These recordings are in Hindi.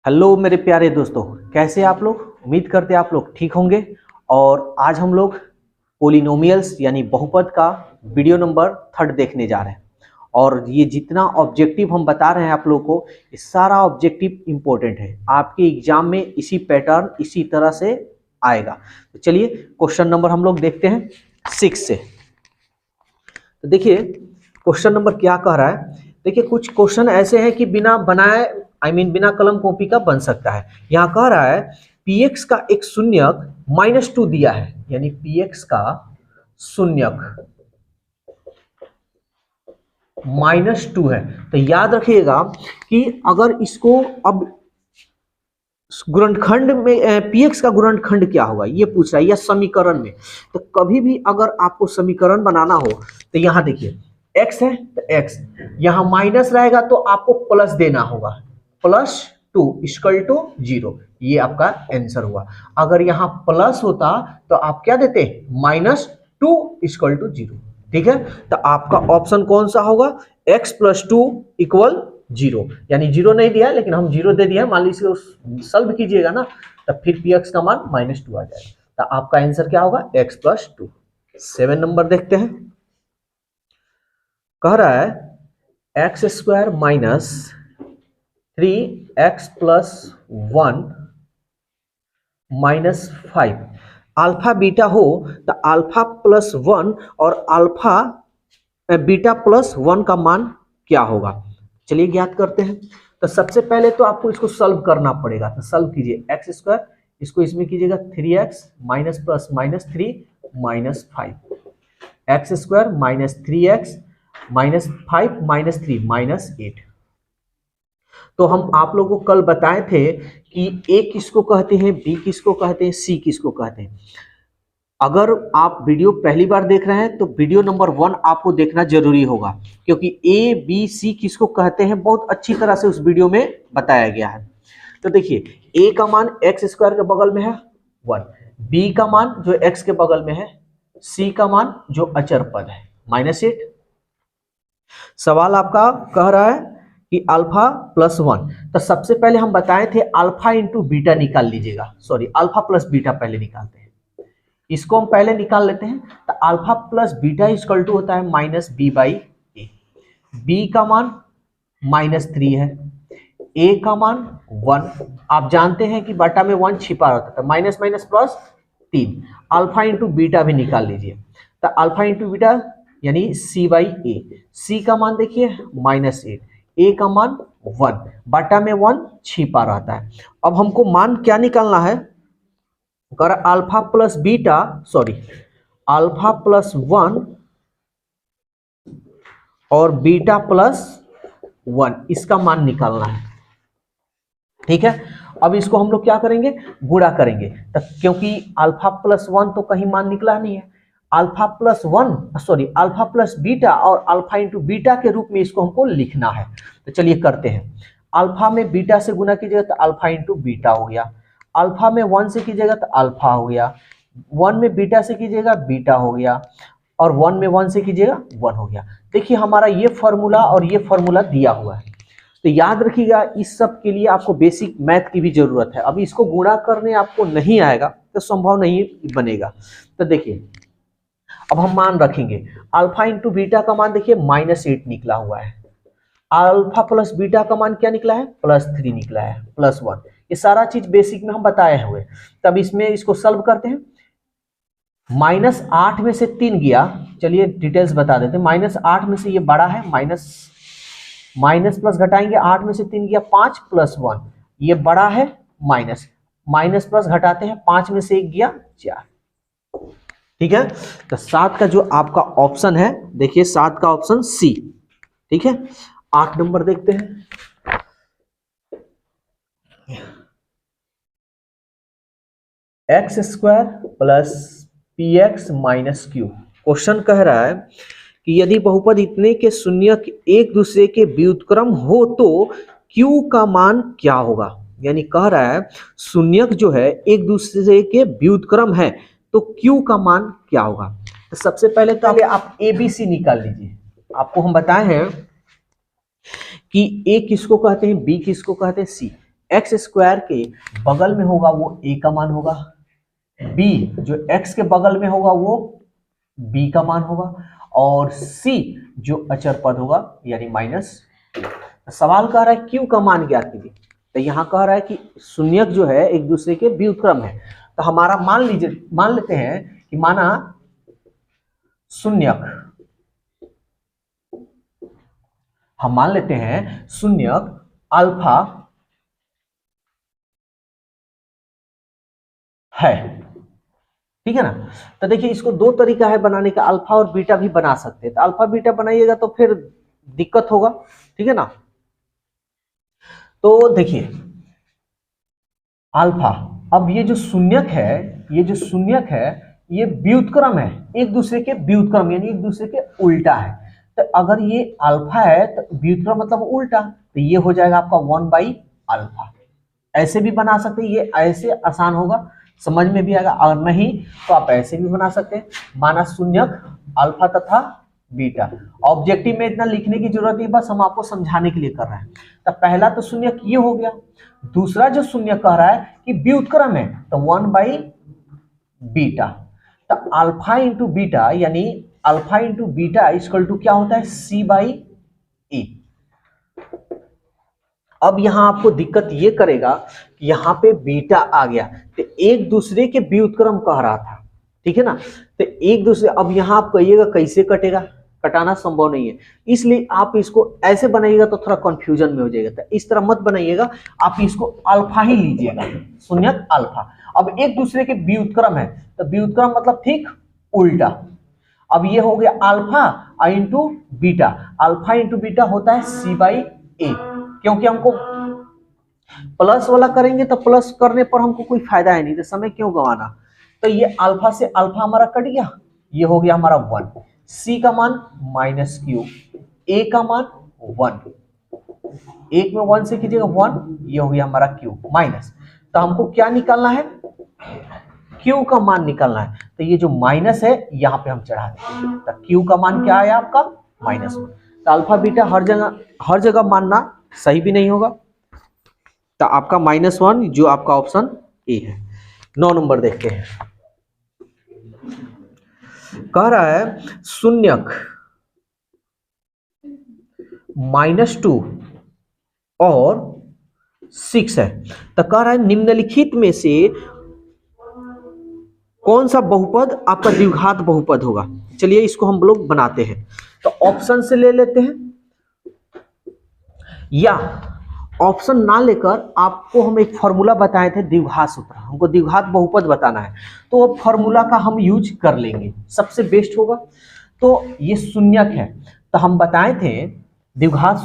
हेलो मेरे प्यारे दोस्तों, कैसे आप लोग। उम्मीद करते हैं आप लोग ठीक होंगे। और आज हम लोग पोलिनोमियल्स यानी बहुपद का वीडियो नंबर 3 देखने जा रहे हैं। और ये जितना ऑब्जेक्टिव हम बता रहे हैं आप लोग को, ये सारा ऑब्जेक्टिव इंपॉर्टेंट है। आपके एग्जाम में इसी पैटर्न इसी तरह से आएगा। तो चलिए क्वेश्चन नंबर हम लोग देखते हैं 6 से। तो देखिए क्वेश्चन नंबर क्या कह रहा है। देखिए कुछ क्वेश्चन ऐसे हैं कि बिना बनाए बिना कलम कॉपी का बन सकता है। यहाँ कह रहा है px का एक शून्यक -2 दिया है, यानी px का शून्यक -2 है। तो याद रखिएगा कि अगर इसको अब गुणनखंड में px का गुणनखंड क्या होगा ये पूछ रहा है, या समीकरण में। तो कभी भी अगर आपको समीकरण बनाना हो तो यहाँ देखिए x है तो x, यहाँ माइनस रहेगा तो आपको प्लस देना होगा, +2 = 0। ये आपका आंसर हुआ। अगर यहाँ प्लस होता तो आप क्या देते, -2 = 0। ठीक है, तो आपका ऑप्शन कौन सा होगा, x + 2 = 0। यानी 0 नहीं दिया लेकिन हम 0 दे दिया। मान लीजिए सॉल्व कीजिएगा ना, तब फिर px का मान -2 आ जाएगा। तो आपका आंसर क्या होगा, x + 2। 7 नंबर देखते हैं। कह रहा है x² - 3x + 1 - 5 अल्फा बीटा हो तो अल्फा +1 और अल्फा बीटा +1 का मान क्या होगा। चलिए ज्ञात करते हैं। तो सबसे पहले तो आपको इसको सॉल्व करना पड़ेगा। तो सॉल्व कीजिए x², इसको इसमें कीजिएगा 3x -+ -3 -5, x² - 3x -5 -3 -8। तो हम आप लोगों को कल बताए थे कि ए किसको कहते हैं, बी किसको कहते हैं, सी किसको कहते हैं। अगर आप वीडियो पहली बार देख रहे हैं तो वीडियो नंबर 1 आपको देखना जरूरी होगा, क्योंकि ए बी सी किसको कहते हैं बहुत अच्छी तरह से उस वीडियो में बताया गया है। तो देखिए ए का मान x² के बगल में है 1, बी का मान जो x के बगल में है, सी का मान जो अचर पद है -8। सवाल आपका कह रहा है कि अल्फा +1। तो सबसे पहले हम बताए थे अल्फा इंटू बीटा निकाल लीजिएगा, सॉरी अल्फा प्लस बीटा पहले निकालते हैं। इसको हम पहले निकाल लेते हैं। तो अल्फा प्लस बीटा = होता है -b/a। b का मान -3 है, a का मान 1। आप जानते हैं कि बटा में 1 छिपा रहता था, minus plus 3। Alpha into beta भी निकाल लीजिए। तो अल्फा इंटू बीटा यानी c/a। c का मान देखिए -8, a का मान 1, बटा में 1 छिपा रहता है। अब हमको मान क्या निकालना है, अगर अल्फा प्लस बीटा अल्फा +1 और बीटा +1 इसका मान निकालना है। ठीक है, अब इसको हम लोग क्या करेंगे, गुणा करेंगे। तो क्योंकि अल्फा +1 तो कहीं मान निकला नहीं है, अल्फा प्लस बीटा और अल्फा इंटू बीटा के रूप में इसको हमको लिखना है। तो चलिए करते हैं। अल्फा में बीटा से गुणा कीजिएगा तो अल्फा इंटू बीटा हो गया, अल्फा में 1 से कीजिएगा तो अल्फा हो गया, 1 में बीटा से कीजिएगा बीटा हो गया, और 1 में 1 से कीजिएगा 1 हो गया। देखिए हमारा ये फॉर्मूला और ये फॉर्मूला दिया हुआ है। तो याद रखिएगा इस सब के लिए आपको बेसिक मैथ की भी जरूरत है। अभी इसको गुणा करने आपको नहीं आएगा तो संभव नहीं बनेगा। तो देखिए अब हम मान रखेंगे, अल्फा इंटू बीटा का मान देखिए -8 निकला हुआ है, अल्फा प्लस बीटा का मान क्या निकला है, +3 निकला है, +1। ये सारा चीज बेसिक में हम बताए हुए। तब इसमें इसको सॉल्व करते हैं। -8 में से 3 गया, चलिए डिटेल्स बता देते हैं। -8 में से ये बड़ा है, माइनस प्लस घटाएंगे, 8 में से 3 गया 5 + 1, ये बड़ा है, माइनस प्लस घटाते हैं, 5 में से 1 गया 4। ठीक है, तो 7 का जो आपका ऑप्शन है देखिए 7 का ऑप्शन सी। ठीक है, 8 नंबर देखते हैं। x² + px - q। क्वेश्चन कह रहा है कि यदि बहुपद इतने के शून्यक एक दूसरे के व्युत्क्रम हो तो q का मान क्या होगा। यानी कह रहा है शून्यक जो है एक दूसरे के व्युत्क्रम है तो q का मान क्या होगा। तो सबसे पहले तो आप ABC निकाल लीजिए। आपको हम बताए हैं कि A किसको कहते हैं, B किसको कहते हैं, C। एक्स स्क्वायर के बगल में होगा वो a का मान होगा, b जो x के बगल में होगा वो b का मान होगा, और c जो अचर पद होगा यानी माइनस। सवाल कह रहा है q का मान ज्ञात कीजिए, तो यहाँ कह रहा है कि शून्यक जो है एक दूसरे के व्युत्क्रम है, तो हमारा मान लेते हैं कि माना शून्यक, हम मान लेते हैं शून्यक अल्फा है, ठीक है ना। तो देखिए इसको दो तरीका है बनाने का, अल्फा और बीटा भी बना सकते हैं, तो अल्फा बीटा बनाइएगा तो फिर दिक्कत होगा, ठीक है ना। तो देखिए अल्फा, अब ये जो शून्यक है ये व्युत्क्रम है, एक दूसरे के व्युत्क्रम यानी एक दूसरे के उल्टा है। तो अगर ये अल्फा है तो व्युत्क्रम मतलब उल्टा, तो ये हो जाएगा आपका 1/अल्फा। ऐसे भी बना सकते हैं, ये ऐसे आसान होगा, समझ में भी आएगा, अगर नहीं तो आप ऐसे भी बना सकते हैं। माना शून्यक अल्फा तथा बीटा, ऑब्जेक्टिव में इतना लिखने की जरूरत नहीं, बस हम आपको समझाने के लिए कर रहे हैं। तो पहला तो शून्यक ये हो गया, दूसरा जो शून्यक कह रहा है कि व्युत्क्रम है तो 1/बीटा, तो अल्फा इंटू बीटा यानी alpha into beta equal to क्या होता है c/e। अब यहां आपको दिक्कत ये करेगा कि यहां पे बीटा आ गया, तो एक दूसरे के व्युत्क्रम कह रहा था, ठीक है ना। तो एक दूसरे, अब यहां आप कहिएगा कैसे कटेगा, कटाना संभव नहीं है, इसलिए आप इसको ऐसे बनाइएगा तो थोड़ा कंफ्यूजन में हो जाएगा। तो इस तरह मत बनाइएगा, आप इसको अल्फा ही लीजिएगा, शून्यक अल्फा। अब एक दूसरे के व्युत्क्रम है, तो व्युत्क्रम मतलब ठीक उल्टा। अब ये हो गया alpha into beta, alpha into beta होता है c/a, क्योंकि हमको प्लस वाला करेंगे तो प्लस करने पर हमको कोई फायदा है नहीं, तो समय क्यों गंवाना। तो ये अल्फा से अल्फा हमारा कट गया, ये हो गया हमारा 1, c का मान -q, a का मान 1, एक में 1 से कीजिएगा 1, ये हो गया हमारा q माइनस। तो हमको क्या निकालना है, q का मान निकालना है, तो ये जो माइनस है यहाँ पे हम चढ़ा देंगे, तो q का मान क्या है आपका -1। तो अल्फा बीटा हर जगह मानना सही भी नहीं होगा, तो आपका -1 जो आपका ऑप्शन ए है। 9 नंबर देखते हैं, कह रहा है शून्यक -2 और 6 है, तो कह रहा है निम्नलिखित में से कौन सा बहुपद आपका द्विघात बहुपद होगा। चलिए इसको हम लोग बनाते हैं, तो ऑप्शन से ले लेते हैं, या ऑप्शन ना लेकर आपको हम एक फॉर्मूला बताए थे द्विघात सूत्र, हमको द्विघात बहुपद बताना है, तो वो फॉर्मूला का हम यूज कर लेंगे, सबसे बेस्ट होगा। तो ये शून्यक है, तो हम बताए थे द्विघात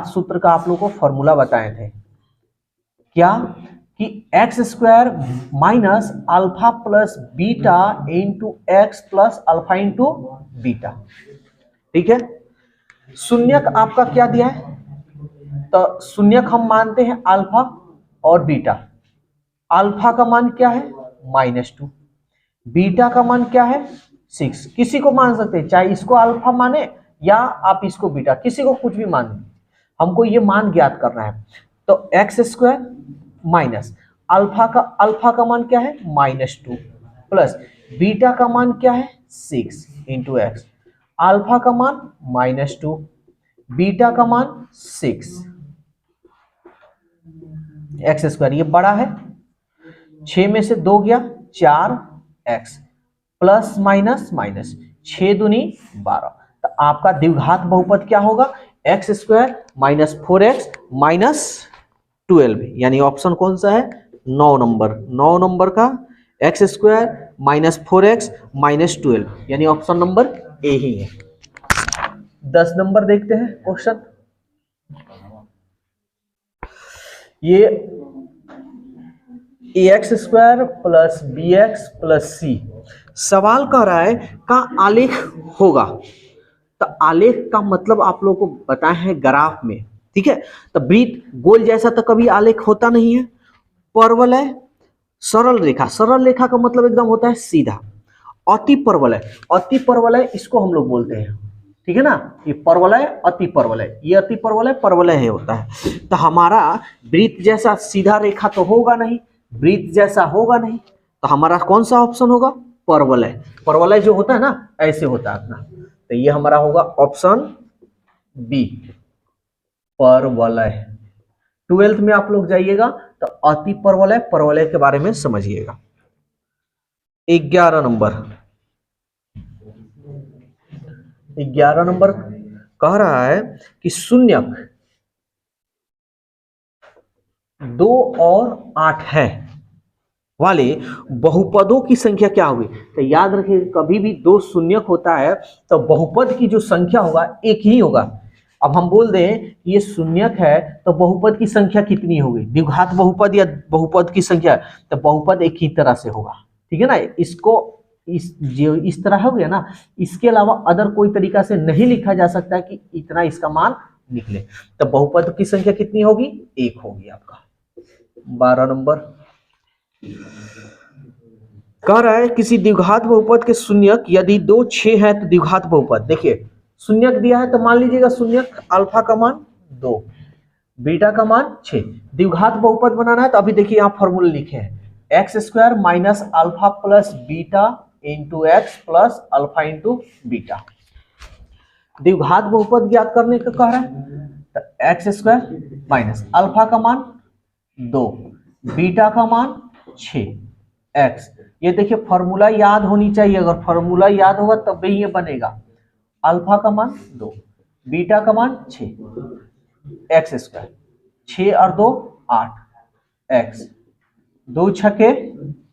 सूत्र का आप लोगों को फॉर्मूला बताए थे क्या, कि x² minus alpha plus beta into x plus alpha into beta, ठीक है। शून्यक आपका क्या दिया है, तो शून्यक हम मानते हैं अल्फा और बीटा। अल्फा का मान क्या है -2, बीटा का मान क्या है 6, किसी को मान सकते हैं, चाहे इसको अल्फा माने या आप इसको बीटा, किसी को कुछ भी मान, हमको ये मान ज्ञात करना है। तो x² माइनस अल्फा का मान क्या है -2 प्लस बीटा का मान क्या है 6 इंटू एक्स, अल्फा का मान -2 बीटा का मान 6, x², ये बड़ा है, 6 में से 2 गया 4x प्लस माइनस माइनस 6 दूनी 12, तो आपका द्विघात बहुपद क्या होगा x² माइनस 4x माइनस 12, यानी ऑप्शन कौन सा है 9 नंबर का x² माइनस 4x माइनस 12, यानी ऑप्शन नंबर ए ही है। 10 नंबर देखते हैं क्वेश्चन, ये ax² plus bx plus c, सवाल कह रहा है का आलेख होगा, तो आलेख का मतलब आप लोगों को बताए हैं ग्राफ में, ठीक है। तो वृत्त गोल जैसा तो कभी आलेख होता नहीं है, परवल है, सरल रेखा का मतलब एकदम होता है सीधा, अति परवल है इसको हम लोग बोलते हैं ठीक है ना। ये परवलय अति परवलय, ये अति परवलय परवलय है होता है। तो हमारा वृत्त जैसा सीधा रेखा तो होगा नहीं, वृत्त जैसा होगा नहीं, तो हमारा कौन सा ऑप्शन होगा, परवलय। परवलय जो होता है ना ऐसे होता है अपना, तो ये हमारा होगा ऑप्शन बी परवलय। 12th में आप लोग जाइएगा तो अति परवलय परवलय के बारे में समझिएगा। 11 नंबर, 11 नंबर कह रहा है कि शून्यक 2 और 8 है वाले बहुपदों की संख्या क्या होगी। तो याद रखिए कभी भी दो शून्यक होता है तो बहुपद की जो संख्या होगा एक ही होगा। अब हम बोल दें कि ये शून्यक है तो बहुपद की संख्या कितनी होगी, द्विघात बहुपद या बहुपद की संख्या, तो बहुपद एक ही तरह से होगा, ठीक है ना। इसको इस तरह हो गया ना, इसके अलावा अदर कोई तरीका से नहीं लिखा जा सकता कि इतना इसका मान निकले। तो बहुपद की संख्या कितनी होगी, एक होगी आपका। 12 नंबर कह रहा है किसी द्विघात बहुपद के शून्यक यदि 2 6 है तो द्विघात बहुपद। देखिए शून्यक दिया है तो मान लीजिएगा शून्यक अल्फा का मान 2, बीटा का मान 6। द्विघात बहुपद बनाना है तो अभी देखिए यहाँ फॉर्मूला लिखे हैं x square minus alpha plus beta into x plus alpha into beta. द्विघात बहुपद ज्ञात करने का कह रहा है तो एक्स स्क्वायर माइनस अल्फा का मान 2, बीटा का मान 6, एक्स। ये देखिए फॉर्मूला याद होनी चाहिए, अगर फॉर्मूला याद होगा तब भी ये बनेगा। अल्फा का मान 2, बीटा का मान 6, एक्स स्क्वायर 6 और 2 8, एक्स 2 छके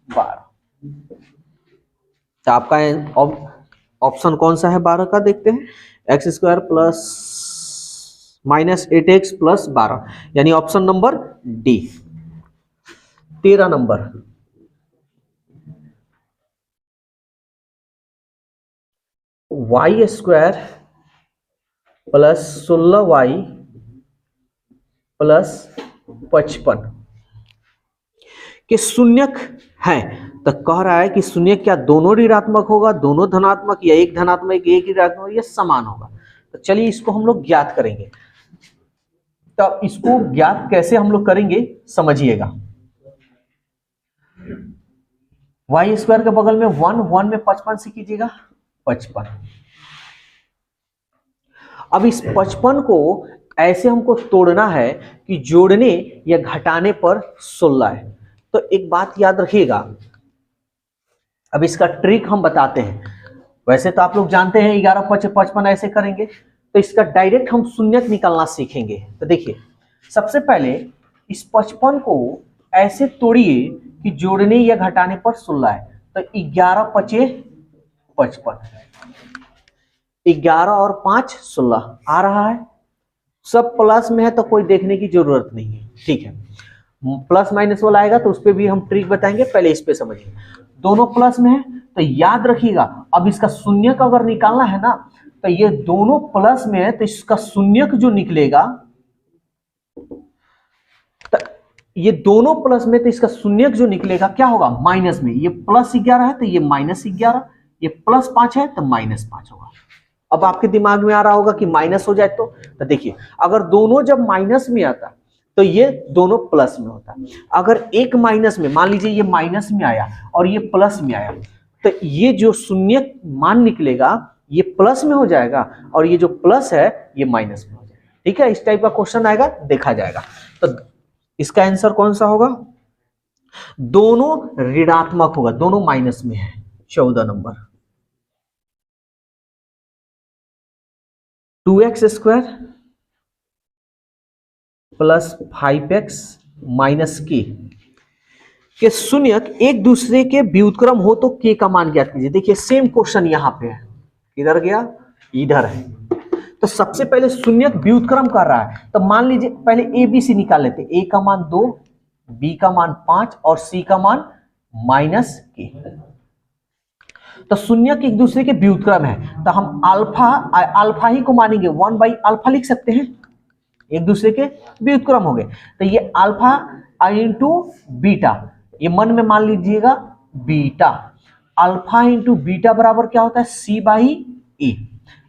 12। तो आपका ऑप्शन कौन सा है 12 का, देखते हैं। X square plus minus 8x plus 12, यानी option number D. 13 number Y square plus 16y plus 55 के शून्यक है। तो कह रहा है कि शून्यक क्या दोनों ऋणात्मक होगा, दोनों धनात्मक, या एक धनात्मक एक ऋणात्मक, या समान होगा। तो चलिए इसको हम लोग ज्ञात करेंगे। तब इसको ज्ञात कैसे हम लोग करेंगे समझिएगा। वाई स्क्वायर के बगल में 1 में 55 से कीजिएगा 55। अब इस 55 को ऐसे हमको तोड़ना है कि जोड़ने या घटाने पर 16 है। तो एक बात याद रखिएगा, अब इसका ट्रिक हम बताते हैं। वैसे तो आप लोग जानते हैं 11 5 55 ऐसे करेंगे, तो इसका डायरेक्ट हम शून्यक निकालना सीखेंगे। तो देखिए सबसे पहले इस 55 को ऐसे तोड़िए कि जोड़ने या घटाने पर 16 है। तो 11 5 55, 11 और 5 16 आ रहा है। सब प्लस में है तो कोई देखने की जरूरत नहीं है, ठीक है। प्लस माइनस वाला आएगा तो उस पर भी हम ट्रिक बताएंगे, पहले इस पे समझिए। दोनों प्लस में है तो याद रखिएगा, अब इसका शून्यक अगर निकालना है ना तो ये दोनों प्लस में है तो इसका शून्यक जो निकलेगा, तो ये दोनों प्लस में तो इसका शून्यक जो निकलेगा क्या होगा, माइनस में। ये प्लस 11 है तो ये माइनस 11, ये प्लस 5 है तो माइनस 5 होगा। अब आपके दिमाग में आ रहा होगा कि माइनस हो जाए तो देखिए अगर दोनों जब माइनस में आता तो ये दोनों प्लस में होता। अगर एक माइनस में, मान लीजिए ये माइनस में आया और ये प्लस में आया, तो ये जो शून्य मान निकलेगा ये प्लस में हो जाएगा और ये जो प्लस है ये माइनस में हो जाएगा, ठीक है। इस टाइप का क्वेश्चन आएगा, देखा जाएगा। तो इसका आंसर कौन सा होगा, दोनों ऋणात्मक होगा, दोनों माइनस में है। 14 number 2x square plus 5x minus के शून्यक एक दूसरे के व्युत्क्रम हो तो k का मान ज्ञात कीजिए। देखिए सेम क्वेश्चन यहां पे है, किधर गया, इधर है। तो सबसे पहले शून्यक व्युत्क्रम कर रहा है तो मान लीजिए पहले a b c निकाल लेते। a का मान 2, b का मान 5 और c का मान माइनस k। तो शून्यक एक दूसरे के व्युत्क्रम है तो हम अल्फा ही को मानेंगे, 1/α लिख सकते हैं, एक दूसरे के व्युत्क्रम हो गए। तो ये अल्फा इंटू बीटा, ये मन में मान लीजिएगा बीटा। अल्फा इंटू बीटा बराबर क्या होता है, c/a।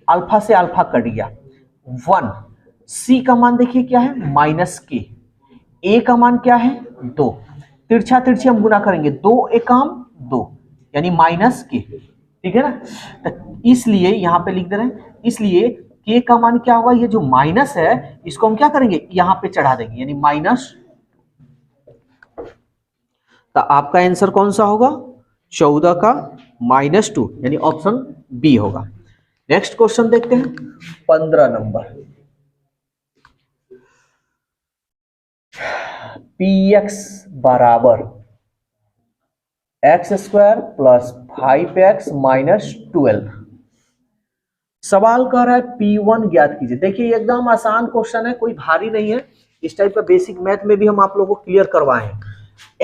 अल्फा से अल्फा कट गया 1, सी का मान देखिए क्या है -k, ए का मान क्या है 2, तिरछा तिरछी हम गुना करेंगे 2 एकम 2 यानी -k, ठीक है ना। तो इसलिए यहां पे लिख दे रहे हैं, इसलिए k का मान क्या होगा, ये जो माइनस है इसको हम क्या करेंगे यहां पे चढ़ा देंगे यानी माइनस। तो आपका आंसर कौन सा होगा 14 का -2 यानी ऑप्शन बी होगा। नेक्स्ट क्वेश्चन देखते हैं 15 नंबर। px बराबर x² + 5x - 12। सवाल कर रहा है P1 ज्ञात कीजिए। देखिए एकदम आसान क्वेश्चन है, कोई भारी नहीं है। इस टाइप का बेसिक मैथ में भी हम आप लोगों को क्लियर करवाए हैं।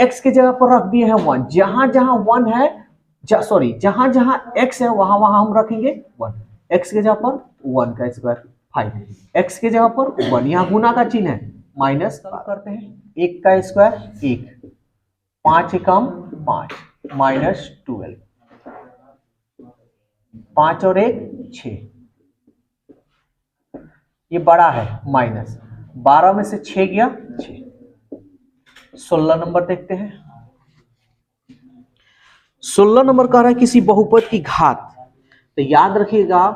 x की जगह पर रख दिए हैं 1, जहां जहां 1 है जहां जहां x है वहां वहां हम रखेंगे 1। x की जगह पर 1 का स्क्वायर 5, x की जगह पर 1, यहां गुना का चिन्ह है माइनस करते हैं 1 का स्क्वायर 1, 5 एकम 5 -12, 5 और 1 6, ये बड़ा है माइनस 12 में से 6 गया 6। 16 नंबर देखते हैं। 16 नंबर कह रहा है किसी बहुपद की घात। तो याद रखिएगा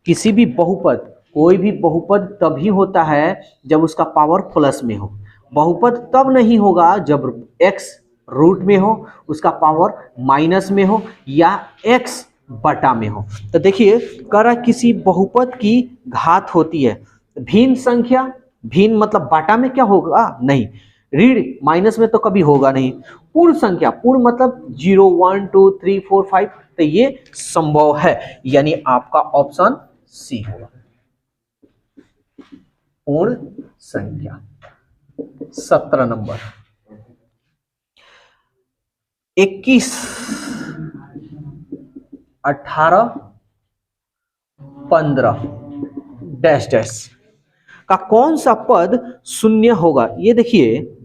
किसी भी बहुपद, कोई भी बहुपद तभी होता है जब उसका पावर प्लस में हो। बहुपद तब नहीं होगा जब x रूट में हो, उसका पावर माइनस में हो या x बटा में हो। तो देखिए कह रहा है किसी बहुपद की घात होती है। भिन्न संख्या, भिन्न मतलब बाटा में क्या होगा नहीं, ऋण माइनस में तो कभी होगा नहीं। पूर्ण संख्या, पूर्ण मतलब 0 1 2 3 4 5, तो ये संभव है यानी आपका ऑप्शन सी होगा पूर्ण संख्या। 17 नंबर 21 18 15 डैश डैश का कौन सा पद शून्य होगा। ये देखिए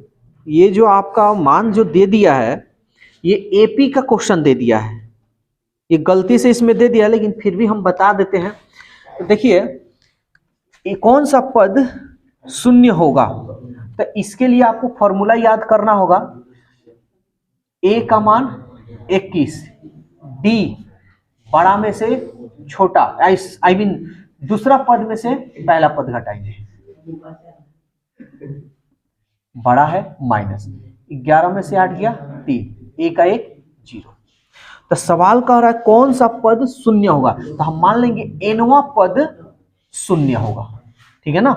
ये जो आपका मान जो दे दिया है ये एपी का क्वेश्चन दे दिया है, ये गलती से इसमें दे दिया लेकिन फिर भी हम बता देते हैं। तो देखिए ये कौन सा पद शून्य होगा, तो इसके लिए आपको फॉर्मूला याद करना होगा। ए का मान 21, डी बड़ा में से छोटा, आई मीन दूसरा पद में से पहला पद घटाएंगे, बड़ा है माइनस 11 में से 8 गया 3, ए का 1 0। तो सवाल कह रहा है कौन सा पद शून्य होगा, तो हम मान लेंगे एनवा पद शून्य होगा, ठीक है ना।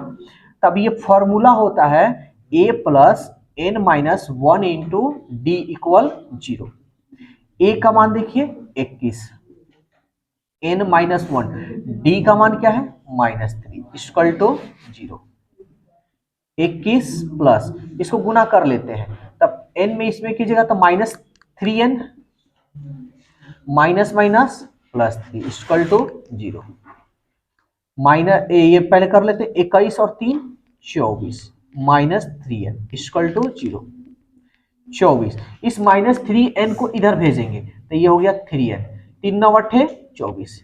तब ये फॉर्मूला होता है a + n - 1 × d = 0। a का मान देखिए 21, n - 1, d का मान क्या है -3 = 0। 21 प्लस इसको गुना कर लेते हैं, तब n में इसमें कीजिएगा तो -3n माइनस माइनस +3 = 0। माइनस ये पहले कर लेते हैं 21 और 3 24 -3n = 0। 24 इस -3n को इधर भेजेंगे तो ये हो गया 3n, 3 9 8 24,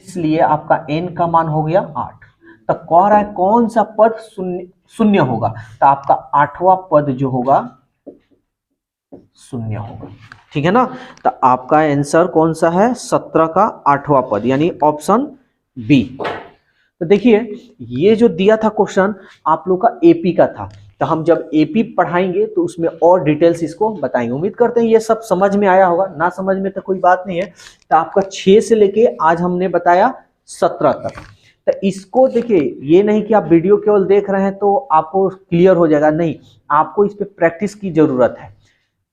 इसलिए आपका n का मान हो गया 8। तो कह रहा है कौन सा पद शून्य होगा, तो आपका 8वां पद जो होगा शून्य होगा, ठीक है ना। तो आपका आंसर कौन सा है 17 का 8वां पद यानी ऑप्शन बी। तो देखिए ये जो दिया था क्वेश्चन आप लोग का एपी का था, तो हम जब एपी पढ़ाएंगे तो उसमें और डिटेल्स इसको बताएंगे। उम्मीद करते हैं ये सब समझ में आया होगा, ना समझ में तो कोई बात नहीं है। तो आपका 6 से लेके आज हमने बताया 17 तक। तो इसको देखिए ये नहीं कि आप वीडियो केवल देख रहे हैं तो आपको क्लियर हो जाएगा, नहीं, आपको इस पर प्रैक्टिस की जरूरत है।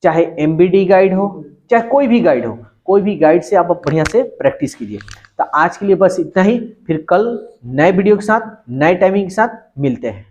चाहे एमबीडी गाइड हो चाहे कोई भी गाइड हो, कोई भी गाइड से आप बढ़िया से प्रैक्टिस कीजिए। तो आज के लिए बस इतना ही, फिर कल नए वीडियो के साथ नए टाइमिंग के साथ मिलते हैं।